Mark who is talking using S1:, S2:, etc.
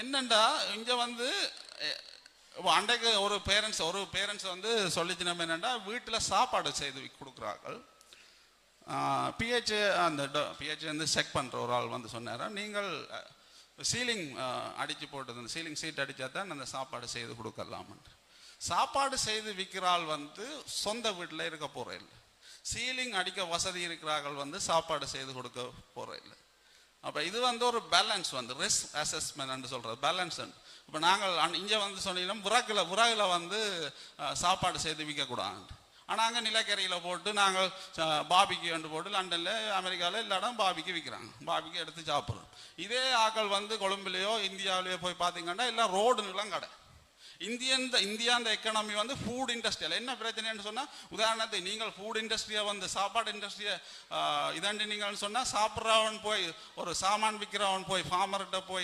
S1: என்னண்டா இங்கே வந்து அன்றைக்கு ஒரு பேரண்ட்ஸ் வந்து சொல்லிச்சு நம்ம என்னென்னா வீட்டில் சாப்பாடு செய்து கொடுக்குறார்கள். பிஹெச் வந்து செக் பண்ணுற ஒரு ஆள் வந்து சொன்னார், நீங்கள் சீலிங் அடித்து போட்டது, சீலிங் சீட் அடித்தா தான் அந்த சாப்பாடு செய்து கொடுக்கலாம்னு. சாப்பாடு செய்து விற்கிற ஆள் வந்து சொந்த வீட்டில் இருக்க போகிற இல்லை, சீலிங் அடிக்க வசதி இருக்கிறார்கள் வந்து சாப்பாடு செய்து கொடுக்க போகிற இல்லை. அப்போ இது வந்து ஒரு பேலன்ஸ் வந்து ரிஸ்க் அசஸ்மெண்ட் சொல்கிறது பேலன்ஸ். இப்போ நாங்கள் இங்கே வந்து சொன்னீங்கன்னா விறகுல வந்து சாப்பாடு செய்து விற்கக்கூடாது. ஆனால் அங்கே நிலக்கரியில் போட்டு நாங்கள் பாபிக்கு வந்து போட்டு லண்டனில் அமெரிக்காவில் எல்லா இடம் பாபிக்கு விற்கிறாங்க, பாபிக்கு எடுத்து சாப்பிட்றோம். இதே ஆக்கள் வந்து கொழும்புலேயோ இந்தியாவிலேயோ போய் பார்த்தீங்கன்னா எல்லாம் ரோடுலாம் கடை. இந்தியா இந்த எக்கனாமி வந்து ஃபுட் இண்டஸ்ட்ரியில் என்ன பிரச்சனைன்னு சொன்னால், உதாரணத்துக்கு நீங்கள் ஃபுட் இண்டஸ்ட்ரியை வந்து சாப்பாடு இண்டஸ்ட்ரியை இதாண்டி நீங்கள்னு சொன்னால் சாப்பிட்றவன் போய் ஒரு சாமான் விற்கிறவன் போய் ஃபார்மர்கிட்ட போய்